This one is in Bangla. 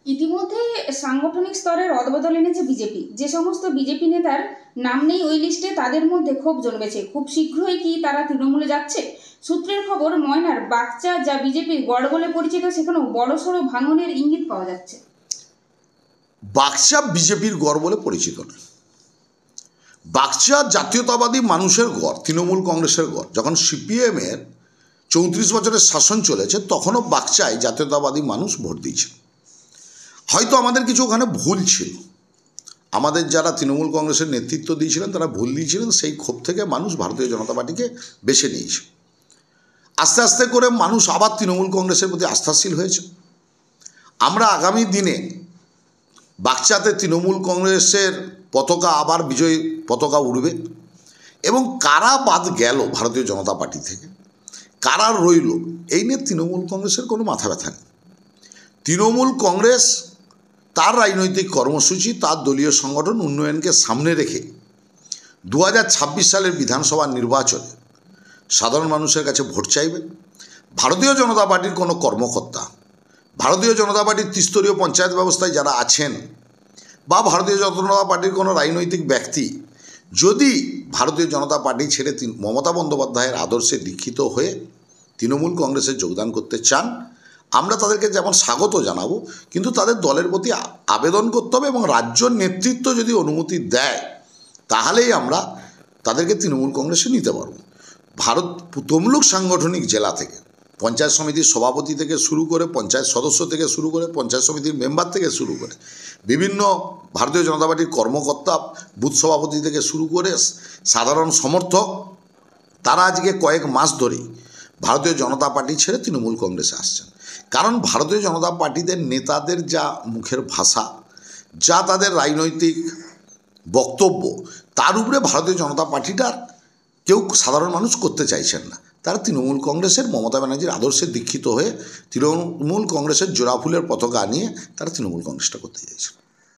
ইতিমধ্যে সাংগঠনিক স্তরে রদবদল এনেছে বিজেপি। যে সমস্ত বিজেপি নেতার নাম নেই ওই লিস্টে, তাদের মধ্যে ক্ষোভ জন্মেছে। খুব শীঘ্রই কি তারা তৃণমূলে যাচ্ছে? সূত্রের খবর, ময়নার বাগচা, যা বিজেপির গড় বলে পরিচিত, সেখানেও বড়সড় ভাঙনের ইঙ্গিত পাওয়া যাচ্ছে। বাগচা বিজেপির গড় বলে পরিচিত নয়। বাগচা জাতীয়তাবাদী মানুষের গড়, তৃণমূল কংগ্রেসের গড়। যখন সিপিএমের 34 বছরের শাসন চলেছে, তখনও বাগচায় জাতীয়তাবাদী মানুষ ভোট দিয়েছে। হয়তো আমাদের কিছু ওখানে ভুল ছিল, আমাদের যারা তৃণমূল কংগ্রেসের নেতৃত্ব দিয়েছিলেন তারা ভুল দিয়েছিলেন। সেই ক্ষোভ থেকে মানুষ ভারতীয় জনতা পার্টিকে বেছে নিয়েছে। আস্তে আস্তে করে মানুষ আবার তৃণমূল কংগ্রেসের প্রতি আস্থাশীল হয়েছে। আমরা আগামী দিনে বাগচাতে তৃণমূল কংগ্রেসের পতাকা আবার বিজয়ী পতাকা উঠবে, এবং কারা বাদ গেল ভারতীয় জনতা পার্টি থেকে, কারা রইল, এই নিয়ে তৃণমূল কংগ্রেসের কোনো মাথা ব্যথা নেই। তৃণমূল কংগ্রেস তার রাজনৈতিক কর্মসূচি, তার দলীয় সংগঠন উন্নয়নকে সামনে রেখে 2026 সালের বিধানসভা নির্বাচনে সাধারণ মানুষের কাছে ভোট চাইবে। ভারতীয় জনতা পার্টির কোনো কর্মকর্তা, ভারতীয় জনতা পার্টির ত্রিস্তরীয় পঞ্চায়েত ব্যবস্থায় যারা আছেন, বা ভারতীয় জনতা পার্টির কোনো রাজনৈতিক ব্যক্তি যদি ভারতীয় জনতা পার্টি ছেড়ে মমতা বন্দ্যোপাধ্যায়ের আদর্শে দীক্ষিত হয়ে তৃণমূল কংগ্রেসে যোগদান করতে চান, আমরা তাদেরকে যেমন স্বাগত জানাবো, কিন্তু তাদের দলের প্রতি আবেদন করতে হবে, এবং রাজ্য নেতৃত্ব যদি অনুমতি দেয় তাহলেই আমরা তাদেরকে তৃণমূল কংগ্রেসে নিতে পারব। ভারত তমলুক সাংগঠনিক জেলা থেকে পঞ্চায়েত সমিতির সভাপতি থেকে শুরু করে, পঞ্চায়েত সদস্য থেকে শুরু করে, পঞ্চায়েত সমিতির মেম্বার থেকে শুরু করে, বিভিন্ন ভারতীয় জনতা পার্টির কর্মকর্তা, বুথ সভাপতি থেকে শুরু করে সাধারণ সমর্থক, তারা আজকে কয়েক মাস ধরেই ভারতীয় জনতা পার্টি ছেড়ে তৃণমূল কংগ্রেসে আসছেন। কারণ ভারতীয় জনতা পার্টিদের নেতাদের যা মুখের ভাষা, যা তাদের রাজনৈতিক বক্তব্য, তার উপরে ভারতীয় জনতা পার্টিটার কেউ সাধারণ মানুষ করতে চাইছেন না। তারা তৃণমূল কংগ্রেসের মমতা ব্যানার্জির আদর্শে দীক্ষিত হয়ে তৃণমূল কংগ্রেসের জোড়া ফুলের পতাকা নিয়ে তারা তৃণমূল কংগ্রেসটা করতে চাইছেন।